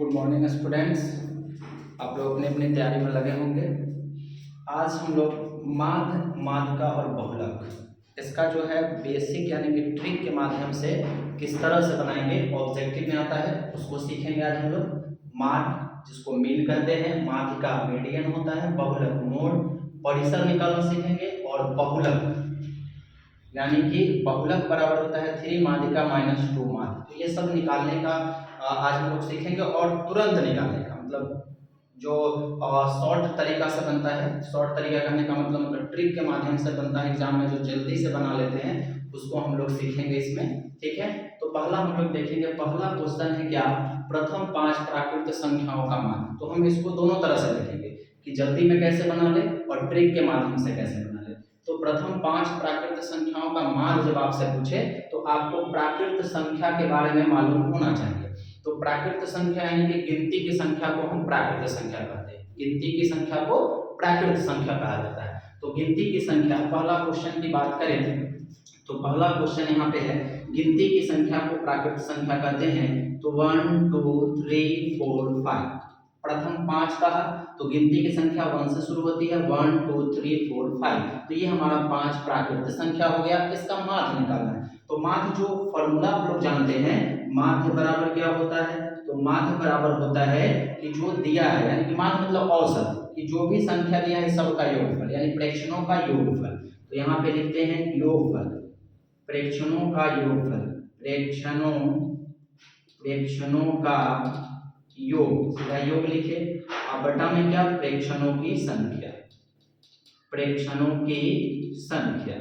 Good morning students. आप लोग अपनी अपनी तैयारी में लगे होंगे। आज हम लोग माध्य, माध्यिका और बहुलक इसका जो है बेसिक यानी कि ट्रिक के माध्यम से किस तरह से बनाएंगे, ऑब्जेक्टिव में आता है, उसको सीखेंगे आज हम लोग। माध्य जिसको मीन कहते हैं, माध्यिका मीडियन होता है, बहुलक मोड, परिसर निकालना सीखेंगे। और बहुलक यानी कि बहुलक बराबर होता है 3 माध्यिका माइनस 2 माध्य। तो ये सब निकालने का आज हम लोग सीखेंगे और तुरंत निकालने का मतलब जो शॉर्ट तरीका से बनता है। शॉर्ट तरीका कहने का मतलब ट्रिक के माध्यम से बनता है, एग्जाम में जो जल्दी से बना लेते हैं उसको हम लोग सीखेंगे इसमें। ठीक है, तो पहला हम लोग देखेंगे, पहला क्वेश्चन है क्या, प्रथम 5 प्राकृत संख्याओं का मान। तो हम इसको दोनों तरह से देखेंगे कि जल्दी में कैसे बना ले और ट्रिक के माध्यम से कैसे बना ले। तो प्रथम 5 प्राकृत संख्याओं का मान जब आपसे पूछे तो आपको प्राकृत संख्या के बारे में मालूम होना चाहिए। तो प्राकृत संख्या यानी कि गिनती की संख्या को हम प्राकृत संख्या कहते हैं। गिनती की संख्या को प्राकृत संख्या कहा जाता है। तो गिनती की संख्या, पहला क्वेश्चन की बात करें तो पहला क्वेश्चन यहाँ पे है, गिनती की संख्या को प्राकृत संख्या कहते हैं। तो 1 2 3 4 5 प्रथम 5 कहा तो गिनती की संख्या 1 से शुरू होती है, 1 2 3 4 5। तो ये हमारा 5 प्राकृत संख्या हो गया। इसका माध्य निकालना है। तो माध्य जो फॉर्मूला आप लोग जानते हैं, माध्य बराबर क्या होता है, तो माध्य बराबर होता है कि जो दिया है यानी कि माध्य मतलब औसत, कि जो भी संख्या दिया है सबका योगफल यानी प्रेक्षणों का योगफल। तो यहाँ पे लिखते हैं योगफल, प्रेक्षणों का योगफल, प्रेक्षणों का योग, सीधा योग लिखे। अब बटा में क्या, प्रेक्षणों की संख्या, प्रेक्षणों की संख्या।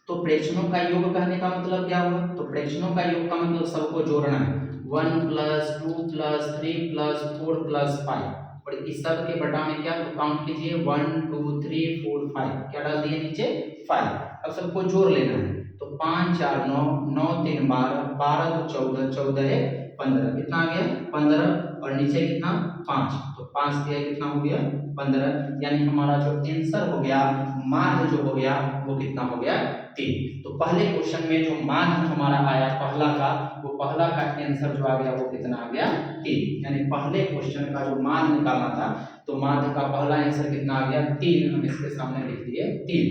तो प्रेक्षणों का योग कहने का मतलब क्या हुआ, तो प्रेक्षणों का योग का मतलब सबको जोड़ना है, 1 + 2 + 3 + 4 + 5। और इस सब के बटा में क्या, तो काउंट कीजिए 1 2 3 4 5, क्या डाल दिए नीचे 5। अब सबको जोड़ लेना है। तो 5 4 9 9 3 12 12 2 14 14 1 15, कितना आ गया 15। और नीचे कितना 5, तो 5 दिया कितना हो गया 15। यानी हमारा जो आंसर हो गया, माध्य जो हो गया वो कितना हो गया 3। तो पहले क्वेश्चन में जो माध्य हमारा आया पहला का, वो पहला का आंसर जो आ गया वो कितना आ गया 3। यानी पहले क्वेश्चन का जो माध्य निकालना था तो माध्य का पहला आंसर कितना आ गया 3। हम इसके सामने लिख दिए 3।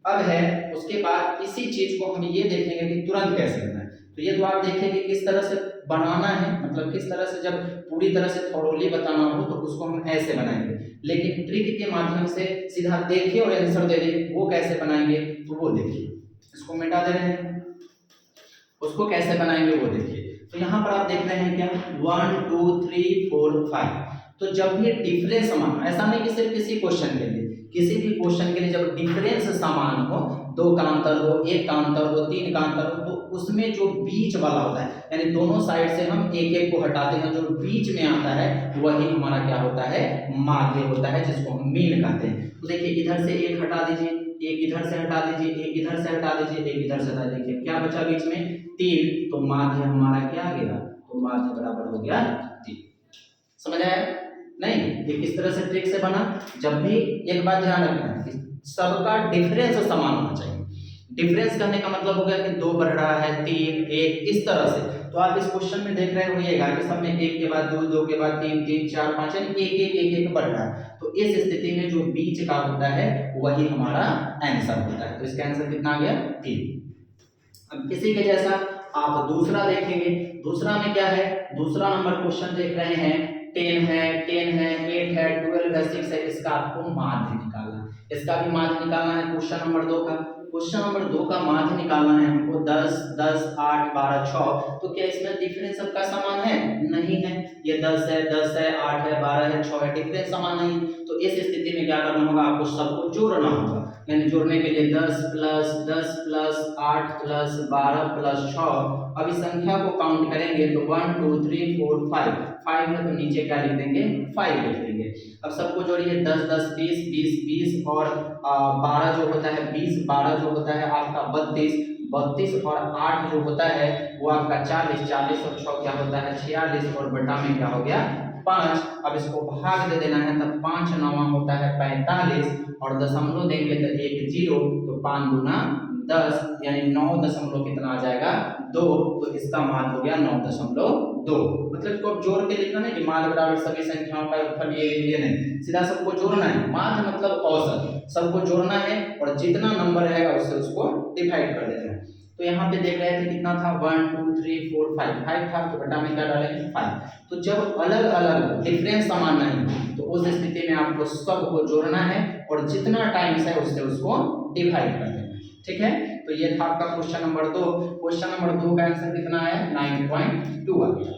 अब है उसके बाद इसी चीज को हम ये देखेंगे कि तुरंत कैसे करना है। तो ये तो आप देखेंगे किस तरह से बनाना है, मतलब किस तरह से, जब पूरी तरह से थोरोली बताना हो तो उसको हम ऐसे बनाएंगे। लेकिन ट्रिक के माध्यम से सीधा देखिए और आंसर दे दें, वो कैसे बनाएंगे तो वो देखिए। इसको मिटा दे रहे हैं, उसको कैसे बनाएंगे वो देखिए। तो यहाँ पर आप देख रहे हैं क्या, 1 2 3 4 5। तो जब भी डिफरेंस समान, ऐसा नहीं कि सिर्फ किसी क्वेश्चन के लिए, किसी भी क्वेश्चन के लिए जब डिफरेंस समान हो, 2 का अंतर हो, 1 का अंतर हो, 3 का अंतर हो, तो उसमें जो बीच वाला होता है यानी दोनों साइड से हम एक एक को हटाते हैं, जो बीच में आता है वही हमारा क्या होता है, माध्य होता है, जिसको हम मीन कहते हैं। तो देखिए इधर से एक हटा दीजिए, एक इधर से हटा दीजिए, एक इधर से हटा दीजिए, एक इधर से हटा दीजिए, क्या बचा बीच में 3। तो माध्य हमारा क्या आ गया, तो माध्य बराबर हो गया 3। समझ आया नहीं, ये किस तरह से ट्रिक से बना। जब भी एक बात ध्यान रखना है कि सबका डिफरेंस समान होना चाहिए। डिफरेंस करने का मतलब हो गया कि 2 बढ़ रहा है, 3 1, इस तरह से। तो आप इस क्वेश्चन में देख रहे होइएगा कि सब में 1 के बाद 2 2 के बाद 3 3 4 5 यानी 1 1 1 1 बढ़ रहा है। तो इस स्थिति में जो बीच का होता है वही हमारा आंसर होता है। तो इसका आंसर कितना आ गया 3। अब इसी के जैसा आप दूसरा देखेंगे। दूसरा में क्या है, दूसरा नंबर क्वेश्चन देख रहे हैं, 10 है, 8 है, 12 है, 6 है। इसका आपको माध्य निकालना है। इसका भी माध्य निकालना है। क्वेश्चन नंबर 2 का, क्वेश्चन नंबर 2 का माध्य निकालना है हमको। 10 10 8 12 6। तो क्या इसमें डिफरेंस सबका समान है, नहीं है। ये 10 है, 10 है, 8 है, 12 है, 6 है, डिफरेंस समान नहीं। तो इस स्थिति में क्या करना होगा, आपको सबको जोड़ना होगा। यानी जोड़ने के लिए 10 + 10 + 8 + 12 + 6। अब इस संख्या को काउंट करेंगे तो 1 2 3 4 5 5 है, तो नीचे क्या लिख देंगे 5 लिख देंगे। अब सबको जोड़िए, 10 10 20 20 20 और 12 जो होता है 20, 12 जो होता है आपका 32 32 और 8 जो होता है वो आपका 40 40 और 6 क्या होता है 46 और बटा में क्या हो गया 5। अब इसको भाग दे देना है, तब 5 9 होता है 45 और दशमलव देंगे तो 1 0, तो 5 दूना 10 यानी 9 दशमलव कितना आ जाएगा 2, तो इसका मान हो गया 9.2। मतलब इसको अब जोड़ के लिखना नहीं कि माध्य बराबर सभी संख्याओं का योगफल ये नहीं, सीधा सबको जोड़ना है। माध्य मतलब औसत, सबको जोड़ना है और जितना नंबर रहेगा उससे उसको डिवाइड कर देना है। तो यहाँ पे देख रहे थे कितना था 1 2 3 4 5 था, तो बटा में क्या डालेंगे 5। तो जब अलग अलग डिफरेंस समान नहीं तो उस स्थिति में आपको सबको जोड़ना है और जितना टाइम्स है उससे उसको डिवाइड कर देना है। ठीक है, तो ये था आपका क्वेश्चन नंबर 2। क्वेश्चन नंबर 2 का आंसर कितना है 9.2 आ गया।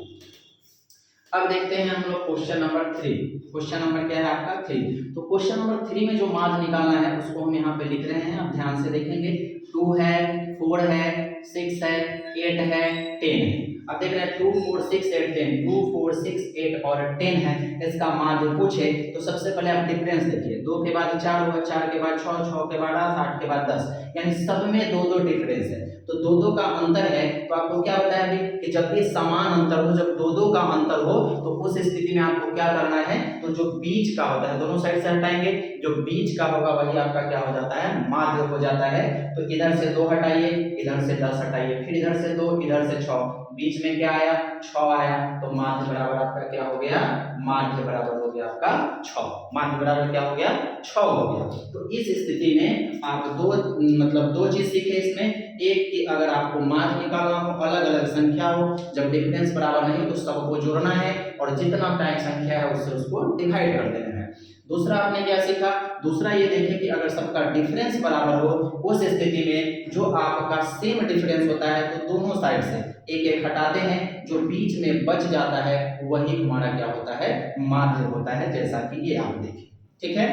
अब देखते हैं हम लोग क्वेश्चन नंबर 3। क्वेश्चन नंबर क्या है आपका 3। तो क्वेश्चन नंबर 3 में जो माध्य निकालना है उसको हम यहाँ पे लिख रहे हैं, अब ध्यान से देखेंगे। 2 है, 4 है, 6 है, 8 है, 10 है। अब देख रहे हैं 2 4 6 8 10, 2 4 6 8 और 10 है, इसका माध्य पूछे तो सबसे पहले आप डिफरेंस देखिए। 2 के बाद 4 होगा, 4 के बाद 6, 6 के बाद 8, 8 के बाद 10, यानी सब में 2 डिफरेंस है। तो 2 का अंतर है, तो आपको क्या बताया अभी कि जब भी समान अंतर हो, जब 2 का अंतर हो तो उस स्थिति में आपको क्या करना है, तो जो बीच का होता है दोनों साइड से हटाएंगे, जो बीच का होगा वही आपका क्या हो जाता है माध्य हो जाता है। तो इधर से 2 हटाइए, इधर से 10 हटाइए, फिर इधर से 2, इधर से 6, बीच में क्या आया 6 आया, तो माध्य बराबर आपका क्या हो गया, माध्य बराबर हो गया आपका 6। माध्य बराबर क्या हो गया 6 हो गया। तो इस स्थिति में आप दो चीज सीखे इसमें, एक कि अगर आपको माध्य निकालना हो, अलग अलग संख्या हो, जब डिफरेंस बराबर नहीं तो सबको जोड़ना है और जितना टाइम संख्या है उससे उसको डिवाइड कर देना है। दूसरा आपने क्या सीखा, दूसरा ये देखें कि अगर सबका डिफरेंस बराबर हो उस स्थिति में जो आपका सेम डिफरेंस होता है तो दोनों साइड से एक एक हटाते हैं, जो बीच में बच जाता है वही हमारा क्या होता है माध्य होता है, जैसा कि ये आप देखें। ठीक है,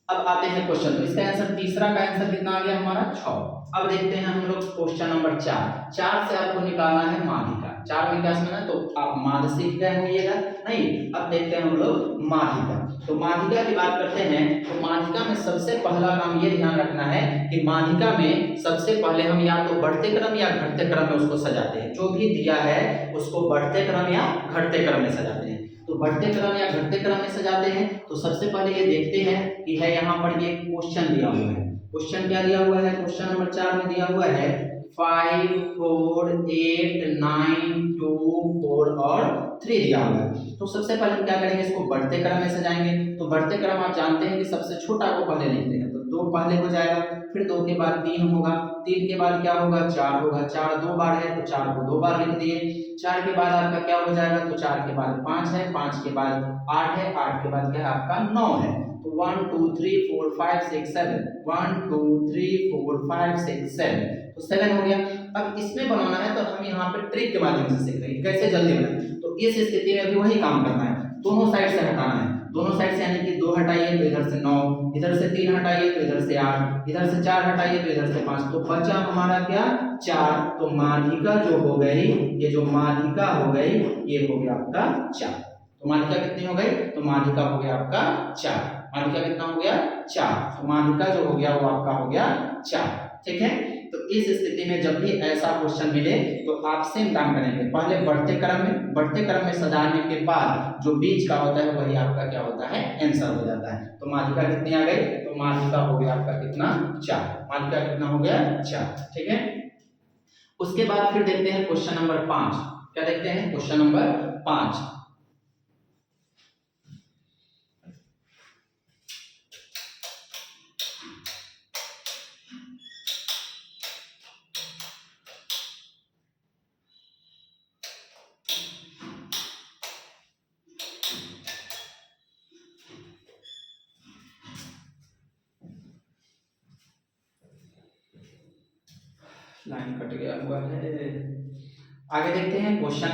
अब आते हैं क्वेश्चन। तो इसका आंसर तीसरा का आंसर कितना आ गया हमारा 6। अब देखते हैं हम लोग क्वेश्चन नंबर 4। 4 से आपको निकालना है माध्यिका। 4 में क्या समझना, तो आप माध्य सीख गए होइएगा नहीं। अब देखते हैं हम लोग माध्यिका। तो माध्यिका की बात करते हैं, तो माध्यिका में सबसे पहला काम ये ध्यान रखना है कि माध्यिका में सबसे पहले हम या तो बढ़ते क्रम या घटते क्रम में उसको सजाते हैं। जो भी दिया है उसको बढ़ते क्रम या घटते क्रम में सजाते हैं। तो बढ़ते क्रम या घटते क्रम में सजाते हैं, तो सबसे पहले ये देखते हैं कि है यहाँ पर ये क्वेश्चन दिया हुआ है। क्वेश्चन क्या दिया हुआ है, क्वेश्चन नंबर 4 में दिया हुआ है 5 4 8 9 2 4 और 3 दिया हुआ है। तो सबसे पहले हम क्या करेंगे, इसको बढ़ते क्रम में सजाएंगे। तो बढ़ते क्रम आप जानते हैं कि सबसे छोटा को पहले लिखते हैं, तो 2 पहले हो जाएगा, फिर 2 के बाद 3 होगा, 3 के बाद क्या होगा 4 होगा, 4 2 बार है तो 4 को 2 बार लिख दिए। 4 के बाद आपका क्या हो जाएगा, तो 4 के बाद 5 है, 5 के बाद 8 है, 8 के बाद क्या है आपका 9 है। तो 1 2 3 4 5 6 7, 1 2 3 4 5 6 7, तो 7 हो गया। अब इसमें बनाना है तो हम यहाँ पे ट्रिक के माध्यम से सीख रहे हैं कैसे जल्दी बनाए। तो इस स्थिति में भी वही काम करना है, दोनों साइड से हटाना है। दोनों साइड से यानी कि 2 हटाइए तो इधर से 9, इधर से 3 हटाइए तो इधर से 8, इधर से 4 हटाइए तो इधर से 5, तो बचा हमारा क्या 4। तो माध्यिका जो हो गई, ये जो माध्यिका हो गई ये हो गया आपका 4। तो माध्यिका कितनी हो गई, तो माध्यिका हो गया आपका 4। माध्यिका कितना हो गया 4, तो माध्यिका जो हो गया वो आपका हो गया 4। ठीक है, तो इस स्थिति में जब भी ऐसा क्वेश्चन मिले तो आप सेम काम करेंगे, पहले बढ़ते क्रम में सजाने के बाद जो बीच का होता है वही आपका क्या होता है आंसर हो जाता है। तो माध्यिका कितनी आ गई, तो माध्यिका हो गया आपका कितना 4। माध्यिका कितना हो गया 4। ठीक है, उसके बाद फिर देखते हैं क्वेश्चन नंबर 5। क्या देखते हैं क्वेश्चन नंबर 5। लाइन कट गया हुआ है, आगे देखते हैं क्वेश्चन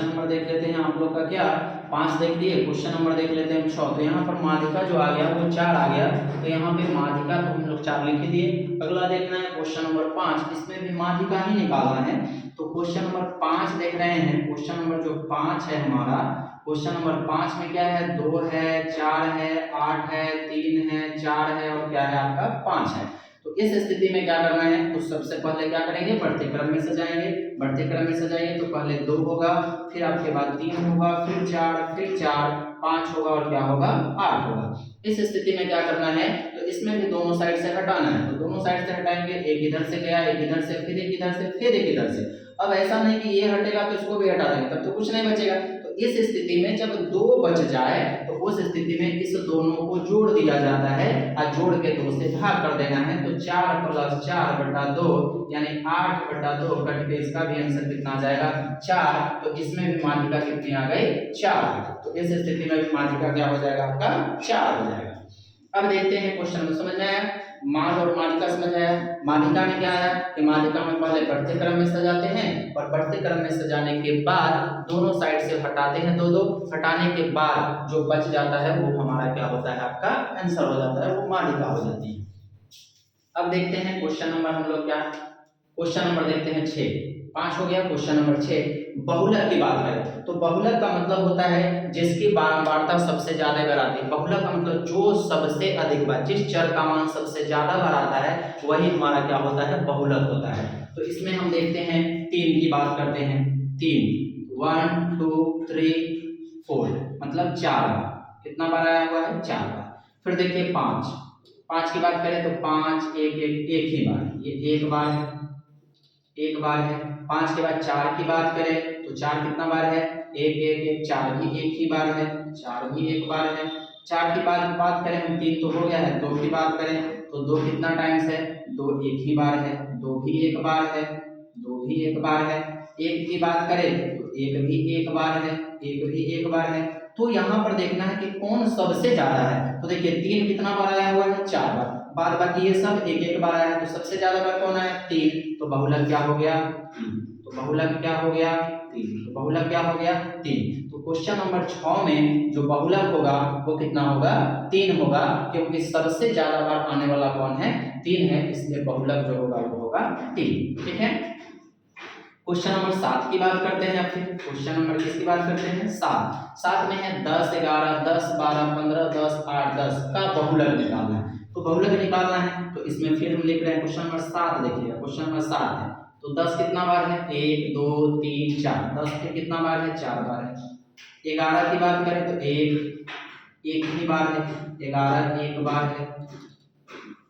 नंबर देख लेते हैं आप लोग का क्या 5 देख लिए। क्वेश्चन नंबर देख लेते हैं 6। तो यहाँ पर माध्यिका जो आ गया वो 4 आ गया, तो यहाँ पे माध्यिका तो हम लोग 4 लिख दिए। अगला देखना है क्वेश्चन नंबर 5, इसमें भी माध्यिका ही निकालना है। तो क्वेश्चन नंबर 5 देख रहे हैं, क्वेश्चन नंबर जो 5 है हमारा, क्वेश्चन नंबर 5 में क्या है 2 है 4 है 8 है 3 है 4 है और क्या है आपका 5 है। तो इस स्थिति में क्या करना है, तो सबसे पहले क्या करेंगे बढ़ते क्रम में सजाएंगे। बढ़ते क्रम में सजाएंगे तो पहले 2 होगा, फिर आपके बाद 3 होगा, फिर 4, फिर 4 5 होगा और क्या होगा 8 होगा। इस स्थिति में क्या करना है, तो इसमें भी दोनों साइड से हटाना है, तो दोनों साइड से हटाएंगे, एक इधर से गया, एक इधर से, फिर एक इधर से, फिर एक इधर से। अब ऐसा नहीं कि ये हटेगा तो इसको भी हटा देंगे, तब तो कुछ नहीं बचेगा। तो इस स्थिति में जब दो बच जाए तो उस स्थिति में इस दोनों को जोड़ दिया जाता है और जोड़ के 2 से भाग कर देना है। तो 4 + 4/2 यानी 8/2 कट के इसका भी आंसर कितना आ जाएगा 4। तो इसमें भी माध्यिका कितनी आ गई 4। तो इस स्थिति में भी माध्यिका क्या हो जाएगा आपका 4 हो जाएगा। अब देखते हैं क्वेश्चन में, समझ में आया, माध्य और माध्यिका समझ आया। माध्यिका में क्या आया कि माध्यिका में पहले बढ़ते क्रम में सजाते हैं और बढ़ते क्रम में सजाने के बाद दोनों साइड से हटाते हैं, दो हटाने के बाद जो बच जाता है वो हमारा क्या होता है आपका आंसर हो जाता है, वो माध्यिका हो जाती है। अब देखते हैं क्वेश्चन नंबर हम लोग क्या, क्वेश्चन नंबर देखते हैं 6, 5 हो गया। क्वेश्चन नंबर 6 बहुलक की बात करें तो बहुलक का मतलब होता है जिसकी बारंबारता सबसे ज्यादा बार आती है। बहुलक का मतलब जो सबसे अधिक बार, जिस चर का मान सबसे ज्यादा बार आता है वही हमारा क्या होता है बहुलक होता है। तो इसमें हम देखते हैं 3 की बात करते हैं, 3 1 2 3 4 मतलब 4 बार, कितना बार आया हुआ है 4 बार। फिर देखिए 5 की बात करें तो 5 एक ही बार, ये एक बार है, एक बार है। 5 के बाद 4 की बात करें तो 4 कितना बार है 1 4 भी एक ही बार है, 4 भी एक बार है। 4 की बात करें हम 3 तो हो गया है। 2 की बात करें तो 2 कितना टाइम्स है 2 एक ही बार है, 2 भी एक बार है, 2 भी एक बार है। 1 की बात करें तो 1 भी एक बार है, 1 भी एक बार है। तो यहाँ पर देखना है कि कौन सबसे ज्यादा है। तो देखिए 3 कितना बार आया हुआ है 4 बार, बाद बाकी ये सब एक बार आया है। तो सबसे ज्यादा बार कौन आया 3, तो बहुलक क्या हो गया 3। तो बहुलक क्या हो गया 3, तो बहुलक क्या हो गया 3। तो क्वेश्चन नंबर 6 में जो बहुलक होगा वो कितना होगा 3 होगा, क्योंकि सबसे ज्यादा बार आने वाला कौन है 3 है, इसलिए बहुलक जो होगा वो होगा 3। ठीक है। क्वेश्चन नंबर 7 की बात करते हैं। फिर क्वेश्चन नंबर किसकी बात करते हैं 7 में है 10 11 10 12 15 10 8 10 का बहुलक निकालना है। तो बहुलक निकालना है तो इसमें फिर हम लिख रहे हैं क्वेश्चन नंबर 7, देखिएगा क्वेश्चन नंबर 7 है। तो 10 कितना बार है 1 2 3 4, 10 के कितना बार है 4 बार है। 11 की बात करें तो एक ही बार है, 11 एक बार है।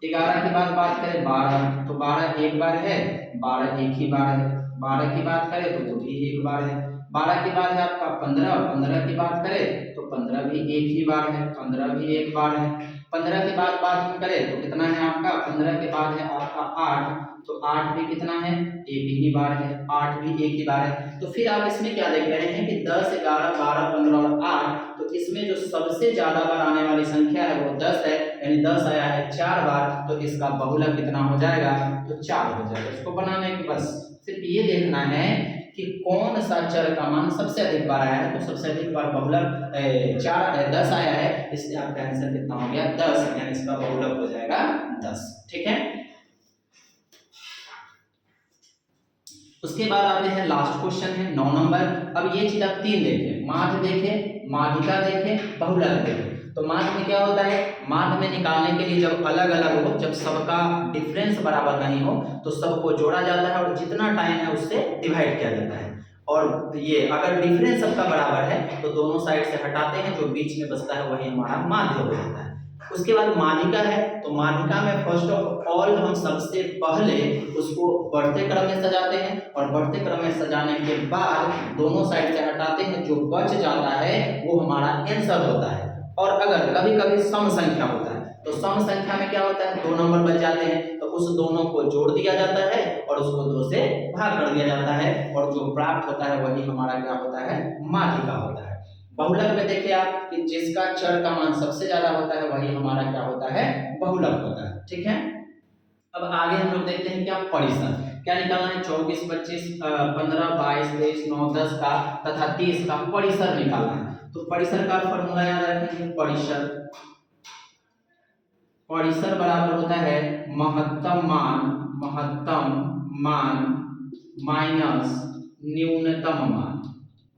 11 के बाद बात करें 12 तो 12 एक बार है, 12 एक ही बार है। 12 की बात करें तो वो भी एक बार है। 12 के बाद है आपका 15, 15 की बात करें तो 15 भी एक ही बार है, 15 भी एक बार है। 15 के बाद बात हम करें तो कितना है आपका 15 के बाद है आपका 8, तो 8 भी कितना है एक ही बार है, 8 भी एक ही बार है। तो फिर आप इसमें क्या देख रहे हैं कि 10 11 12 15 और 8, तो इसमें जो सबसे ज्यादा बार आने वाली संख्या है वो 10 है, यानी 10 आया है 4 बार। तो इसका बहुलक कितना हो जाएगा तो 4 हो जाएगा। इसको बनाने के बस सिर्फ ये देखना है कि कौन सा चर का मान सबसे अधिक बार आया है। तो सबसे अधिक बार बहुलक 10 आया है, इसलिए आपका आंसर कितना हो गया 10, यानी इसका बहुलक हो जाएगा 10। ठीक है। उसके बाद आते हैं लास्ट क्वेश्चन है 9 नंबर। अब ये चीज आप 3 देखें, माध्य देखें, माध्यिका देखें, बहुलक देखें। तो माध्य में क्या होता है, माध्य में निकालने के लिए जब अलग अलग हो, जब सबका डिफरेंस बराबर नहीं हो तो सबको जोड़ा जाता है और जितना टाइम है उससे डिवाइड किया जाता है। और ये अगर डिफरेंस सबका बराबर है तो दोनों साइड से हटाते हैं, जो बीच में बचता है वही हमारा माध्य हो जाता है। उसके बाद माध्यिका है, तो माध्यिका में फर्स्ट ऑफ ऑल हम सबसे पहले उसको बढ़ते क्रम में सजाते हैं और बढ़ते क्रम में सजाने के बाद दोनों साइड से हटाते हैं, जो बच जाता है वो हमारा आंसर होता है। और अगर कभी कभी सम संख्या होता है तो सम संख्या में क्या होता है 2 नंबर बच जाते हैं, तो उस दोनों को जोड़ दिया जाता है और उसको 2 से भाग कर दिया जाता है, और जो प्राप्त होता है वही हमारा क्या होता है माध्यिका होता है। बहुलक में देखिए आप कि जिसका चर का मान सबसे ज्यादा होता है वही हमारा क्या होता है बहुलक होता है। ठीक है। अब आगे हम लोग देखते हैं क्या परिसर क्या निकालना है। 24 25 15 22 23 9 10 का तथा 30 का परिसर निकालना है। तो परिसर का फॉर्मूला याद रखेंगे, परिसर बराबर होता है महत्तम मान माइनस न्यूनतम मान,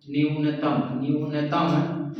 न्यूनतम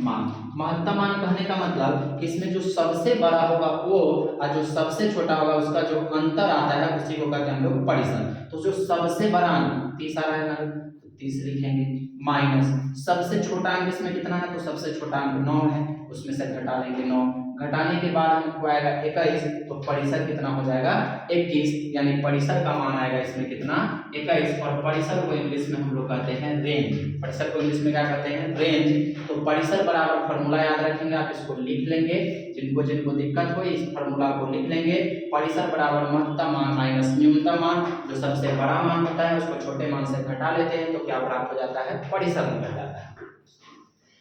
मान। महत्तम मान कहने का मतलब इसमें जो सबसे बड़ा होगा वो और जो सबसे छोटा होगा उसका जो अंतर आता है उसी को कहते हैं हम लोग परिसर। तो जो सबसे बड़ा अंक 30 आ रहा है ना, तो 30 लिखेंगे, माइनस सबसे छोटा अंक इसमें कितना है, तो सबसे छोटा अंक 9 है, उसमें से घटा लेंगे 9, घटाने के बाद हमको आएगा 21, तो परिसर कितना हो जाएगा 21, यानी परिसर का मान आएगा इसमें कितना 21। और परिसर को इंग्लिश में हम लोग कहते हैं रेंज। परिसर को इंग्लिश में क्या कहते हैं रेंज। तो परिसर बराबर फॉर्मूला याद रखेंगे, आप इसको लिख लेंगे, जिनको जिनको दिक्कत हो इस फॉर्मूला को लिख लेंगे। परिसर बराबर महत्तम मान माइनस न्यूनतम मान, जो सबसे बड़ा मान होता है उसको छोटे मान से घटा लेते हैं तो क्या प्राप्त हो जाता है परिसर निकल जाता है।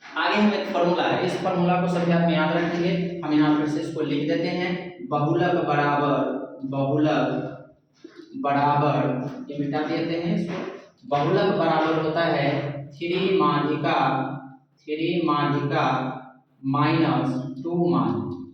आगे हम एक फॉर्मूला है, इस फॉर्मूला को सभी आप याद रखेंगे। हम यहाँ फिर से इसको लिख देते हैं, बहुलक बराबर ये मिटा देते हैं इसको। बहुलक बराबर होता है 3 माध्यिका माइनस 2 मान।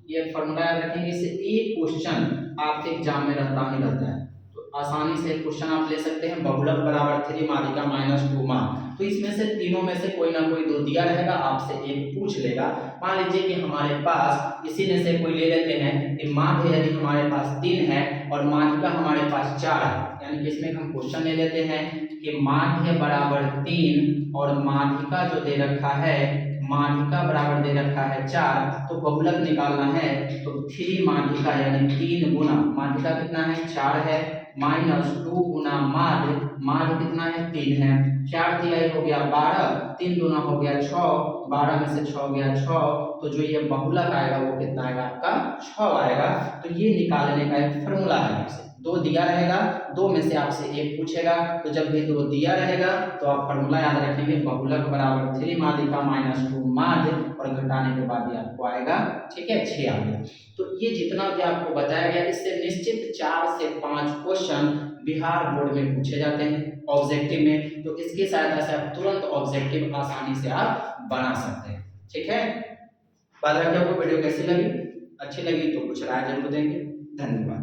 ये फॉर्मूला याद रखेंगे, इससे एक क्वेश्चन आपके एग्जाम में रहता है, तो आसानी से क्वेश्चन आप ले सकते हैं। बहुलक बराबर 3 माध्यिका माइनस 2 मान, तो इसमें से तीनों में से कोई ना कोई दो दिया रहेगा, आपसे एक पूछ लेगा। मान लीजिए कि हमारे पास इसी में से कोई ले लेते हैं कि माध्य यदि हमारे पास 3 है और माध्यिका हमारे पास 4 है, यानी कि इसमें हम क्वेश्चन ले लेते हैं कि माध्य बराबर 3 और माध्यिका जो दे रखा है माध्यिका बराबर दे रखा है 4, तो बहुलक निकालना है तो 3 माध्यिका यानी 3 गुना माध्यिका कितना है 4 है माइनस 2 गुना माध्य कितना है 3 है। 4 तिहाई हो गया 12, 3 गुना हो गया 6, 12 में से 6 गया 6, तो जो ये बहुलक आएगा वो कितना आएगा आपका 6 आएगा। तो ये निकालने का एक फॉर्मूला है। आपसे दो दिया रहेगा, दो में से आपसे एक पूछेगा, तो जब भी दो दिया रहेगा तो आप फॉर्मूला याद रखेंगे, बहुलक बराबर 3 माध्यिका माइनस 2 माध्य, और घटाने के बाद ये आपको आएगा, ठीक है 6 आ गया। तो ये जितना भी आपको बताया गया इससे निश्चित 4 से 5 क्वेश्चन बिहार बोर्ड में पूछे जाते हैं ऑब्जेक्टिव में, तो इसकी सहायता से आप तुरंत ऑब्जेक्टिव आसानी से आप बना सकते हैं। ठीक है, बात रखिए। आपको वीडियो कैसी लगी, अच्छी लगी तो कुछ राय जरूर देंगे। धन्यवाद।